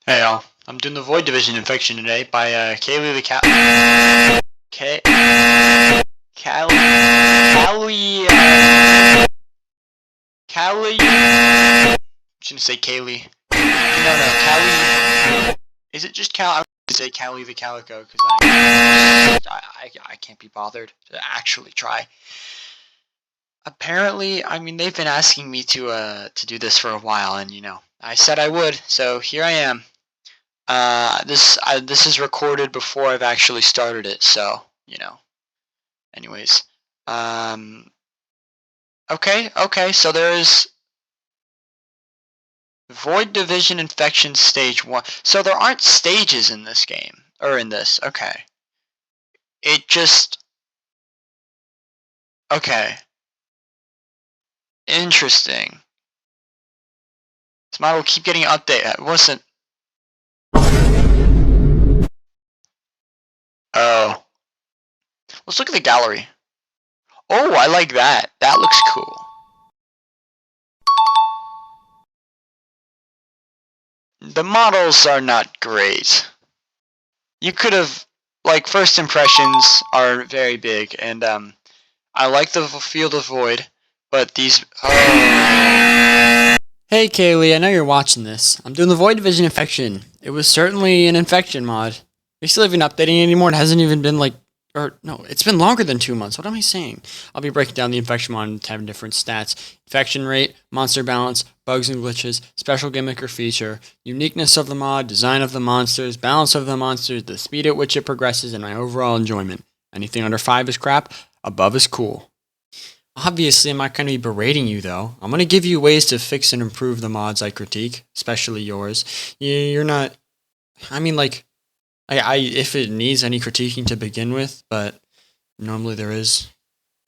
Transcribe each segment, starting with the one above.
Hey y'all, I'm doing the Void Division infection today by Caily the Cat. Caliy. I'm just gonna say Caily. No, Caliy. Is it just Cal? I'm gonna say Cali the Calico because I can't be bothered to actually try. Apparently, I mean they've been asking me to do this for a while, and I said I would, so here I am. This is recorded before I've actually started it, so Anyways, okay. So there's Void Division Infection Stage 1. So there aren't stages in this game, or in this. Okay, it just okay. Interesting. This model will keep getting an update. It wasn't. Oh, let's look at the gallery. Oh, I like that. That looks cool. The models are not great. You could have, first impressions are very big, and I like the field of void, but these. Hey Caily, I know you're watching this. I'm doing the Void Division infection. It was certainly an infection mod. We still haven't updating it anymore. It hasn't even been it's been longer than 2 months. What am I saying? I'll be breaking down the infection mod into 10 different stats. Infection rate, monster balance, bugs and glitches, special gimmick or feature, uniqueness of the mod, design of the monsters, balance of the monsters, the speed at which it progresses, and my overall enjoyment. Anything under 5 is crap, above is cool. Obviously, I'm not going to be berating you, though. I'm going to give you ways to fix and improve the mods I critique, especially yours. You're not... I mean, if it needs any critiquing to begin with, but normally there is.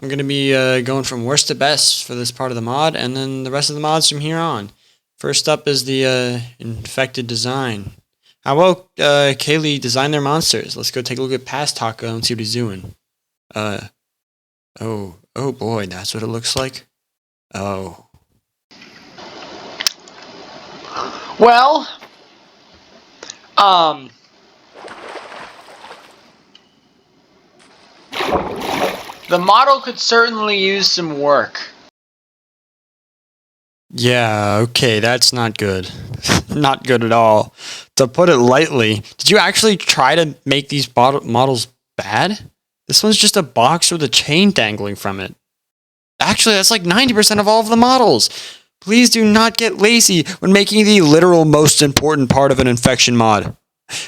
I'm going to be going from worst to best for this part of the mod, and then the rest of the mods from here on. First up is the infected design. How well Caily designed their monsters? Let's go take a look at Past Taco and see what he's doing. Oh boy, that's what it looks like? Oh. Well, the model could certainly use some work. Yeah, okay, that's not good. Not good at all. To put it lightly, did you actually try to make these models bad? This one's just a box with a chain dangling from it. Actually, that's like 90% of all of the models. Please do not get lazy when making the literal most important part of an infection mod.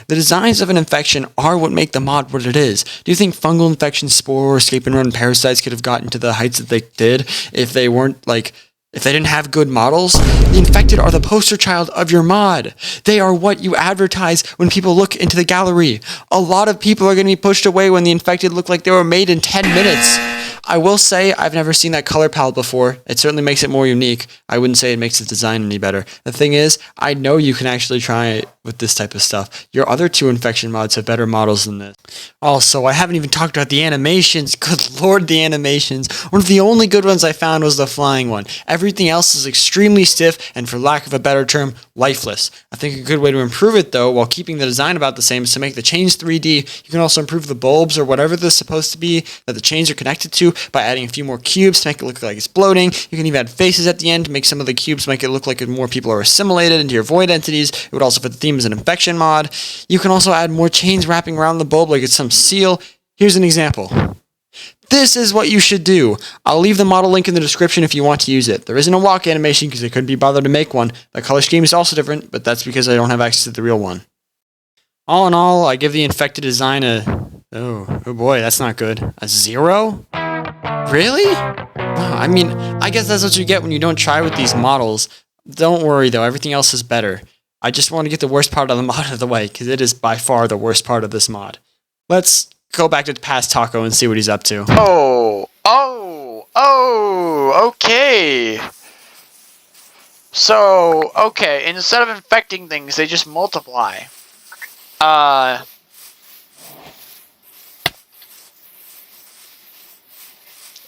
The designs of an infection are what make the mod what it is. Do you think fungal infection, spore, escape and run parasites could have gotten to the heights that they did if they didn't have good models? The infected are the poster child of your mod. They are what you advertise when people look into the gallery. A lot of people are going to be pushed away when the infected look like they were made in 10 minutes. I will say I've never seen that color palette before. It certainly makes it more unique. I wouldn't say it makes the design any better. The thing is, I know you can actually try it with this type of stuff. Your other 2 infection mods have better models than this. Also, I haven't even talked about the animations. Good lord, the animations. One of the only good ones I found was the flying one. Everything else is extremely stiff and, for lack of a better term, lifeless. I think a good way to improve it, though, while keeping the design about the same, is to make the chains 3D. You can also improve the bulbs or whatever this is supposed to be that the chains are connected to by adding a few more cubes to make it look like it's bloating. You can even add faces at the end to make some of the cubes make it look like more people are assimilated into your void entities. It would also fit the theme as an infection mod. You can also add more chains wrapping around the bulb like it's some seal. Here's an example. This is what you should do. I'll leave the model link in the description if you want to use it. There isn't a walk animation because I couldn't be bothered to make one. The color scheme is also different, but that's because I don't have access to the real one. All in all, I give the infected design a... Oh boy, that's not good. A 0? Really? I mean, I guess that's what you get when you don't try with these models. Don't worry though, everything else is better. I just want to get the worst part of the mod out of the way, because it is by far the worst part of this mod. Let's go back to Past Taco and see what he's up to. Okay. So, okay, instead of infecting things, they just multiply.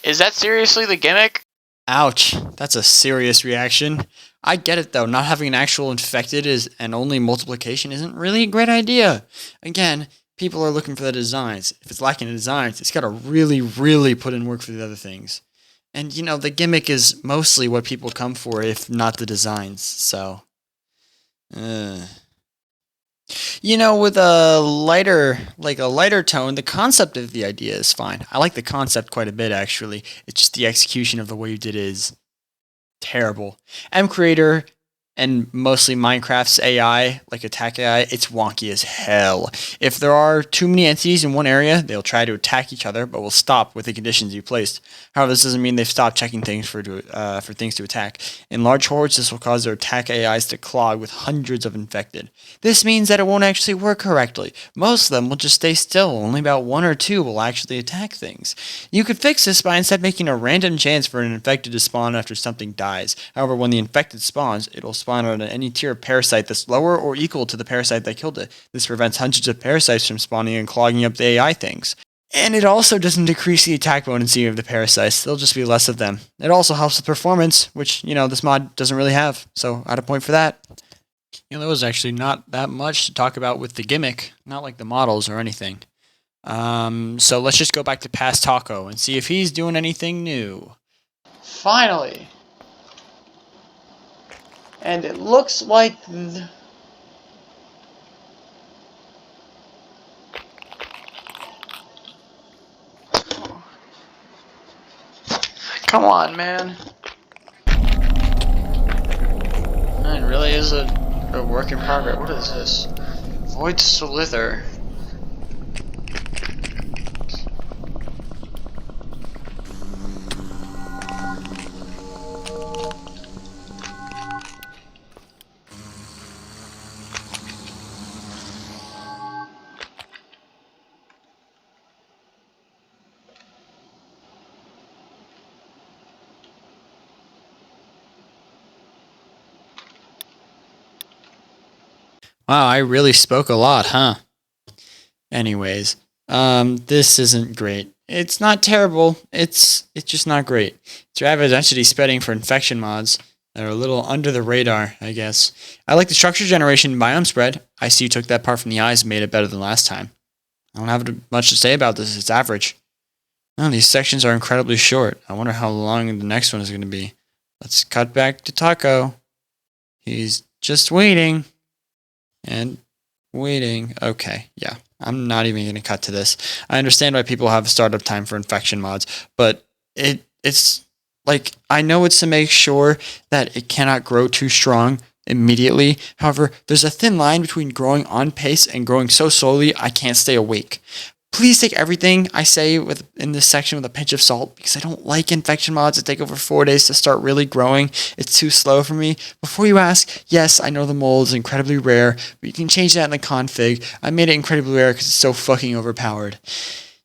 Is that seriously the gimmick? Ouch, that's a serious reaction. I get it though. Not having an actual infected and only multiplication isn't really a great idea. Again, people are looking for the designs. If it's lacking in designs, it's got to really, really put in work for the other things. And the gimmick is mostly what people come for, if not the designs. So, with a lighter tone, the concept of the idea is fine. I like the concept quite a bit, actually. It's just the execution of the way you did it is terrible. M Creator and mostly Minecraft's AI, like attack AI, it's wonky as hell. If there are too many entities in one area, they'll try to attack each other, but will stop with the conditions you placed. However, this doesn't mean they've stopped checking things for things to attack. In large hordes, this will cause their attack AIs to clog with hundreds of infected. This means that it won't actually work correctly. Most of them will just stay still. Only about 1 or 2 will actually attack things. You could fix this by instead making a random chance for an infected to spawn after something dies. However, when the infected spawns, it'll spawn on any tier of parasite that's lower or equal to the parasite that killed it. This prevents hundreds of parasites from spawning and clogging up the AI things. And it also doesn't decrease the attack potency of the parasites. There'll just be less of them. It also helps with performance, which, this mod doesn't really have. So, add a point for that. There was actually not that much to talk about with the gimmick. Not like the models or anything. So let's just go back to Past Taco and see if he's doing anything new. Finally! And it looks like... Come on, man. It really is a work in progress. What is this? Void Slither. Wow, I really spoke a lot, huh? Anyways, this isn't great. It's not terrible. It's just not great. It's average density spreading for infection mods that are a little under the radar, I guess. I like the structure generation biome spread. I see you took that part from the eyes and made it better than last time. I don't have much to say about this. It's average. Oh, these sections are incredibly short. I wonder how long the next one is going to be. Let's cut back to Taco. He's just waiting. And waiting. Okay, yeah. I'm not even going to cut to this. I understand why people have a startup time for infection mods, but it's like, I know it's to make sure that it cannot grow too strong immediately. However, there's a thin line between growing on pace and growing so slowly I can't stay awake. Please take everything I say in this section with a pinch of salt, because I don't like infection mods that take over 4 days to start really growing. It's too slow for me. Before you ask, yes, I know the mold is incredibly rare, but you can change that in the config. I made it incredibly rare because it's so fucking overpowered.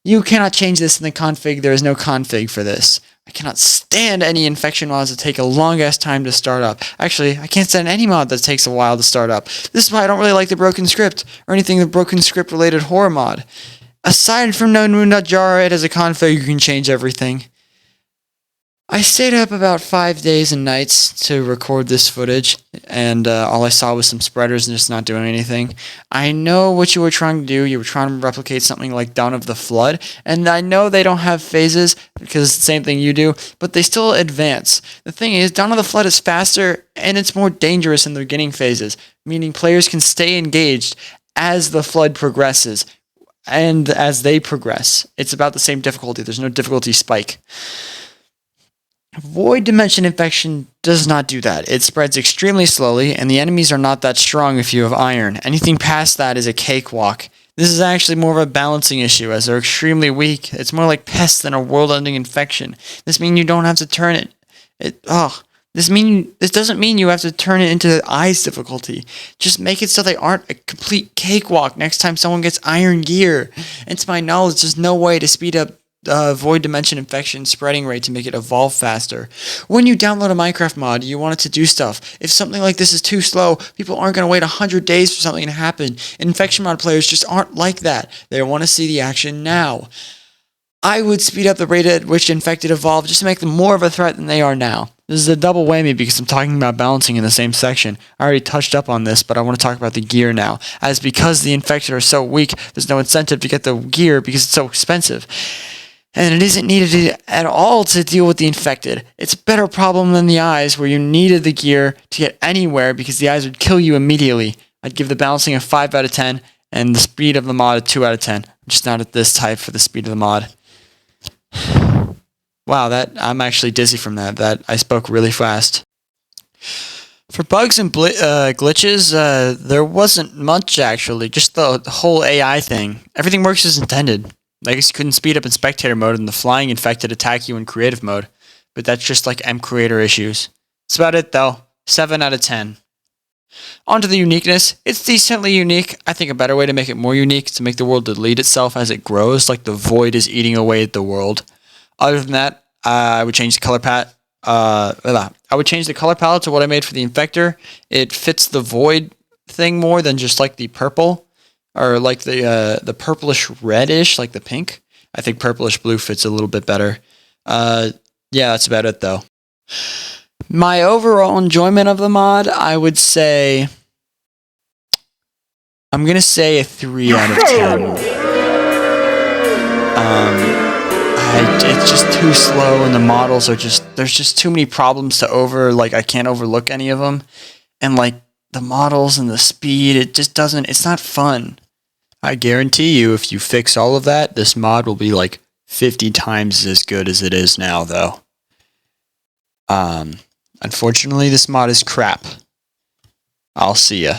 You cannot change this in the config. There is no config for this. I cannot stand any infection mods that take a long-ass time to start up. Actually, I can't stand any mod that takes a while to start up. This is why I don't really like the broken script, or anything the broken script-related horror mod. Aside from No Moon Jara, it has a config you can change everything. I stayed up about 5 days and nights to record this footage, and all I saw was some spreaders and just not doing anything. I know what you were trying to do. You were trying to replicate something like Dawn of the Flood, and I know they don't have phases because it's the same thing you do, but they still advance. The thing is, Dawn of the Flood is faster and it's more dangerous in the beginning phases, meaning players can stay engaged as the Flood progresses. And as they progress, it's about the same difficulty. There's no difficulty spike. Void Dimension Infection does not do that. It spreads extremely slowly, and the enemies are not that strong if you have iron. Anything past that is a cakewalk. This is actually more of a balancing issue, as they're extremely weak. It's more like pests than a world-ending infection. This means you don't have to turn it. This doesn't mean you have to turn it into eyes difficulty. Just make it so they aren't a complete cakewalk next time someone gets iron gear. And to my knowledge, there's no way to speed up Void Dimension Infection spreading rate to make it evolve faster. When you download a Minecraft mod, you want it to do stuff. If something like this is too slow, people aren't going to wait 100 days for something to happen. Infection mod players just aren't like that. They want to see the action now. I would speed up the rate at which infected evolve just to make them more of a threat than they are now. This is a double whammy because I'm talking about balancing in the same section. I already touched up on this, but I want to talk about the gear now. As because the infected are so weak, there's no incentive to get the gear because it's so expensive. And it isn't needed at all to deal with the infected. It's a better problem than the eyes, where you needed the gear to get anywhere because the eyes would kill you immediately. I'd give the balancing a 5 out of 10 and the speed of the mod a 2 out of 10. I'm just not at this type for the speed of the mod. Wow, I'm actually dizzy from that. That I spoke really fast. For bugs and glitches, there wasn't much actually. Just the whole AI thing. Everything works as intended. Legacy couldn't speed up in spectator mode, and the flying infected attack you in creative mode. But that's just like creator issues. That's about it though. 7 out of 10. On to the uniqueness. It's decently unique. I think a better way to make it more unique is to make the world delete itself as it grows, like the void is eating away at the world. Other than that, I would change the color palette. I would change the color palette to what I made for the infector. It fits the void thing more than just like the purple, or like the purplish reddish, like the pink. I think purplish blue fits a little bit better. Yeah, that's about it though. My overall enjoyment of the mod, I would say, I'm gonna say a 3 out of 10. It's just too slow, and the models are there's just too many problems to like, I can't overlook any of them. And like, the models and the speed, it's not fun. I guarantee you, if you fix all of that, this mod will be like 50 times as good as it is now, though. Unfortunately, this mod is crap. I'll see ya.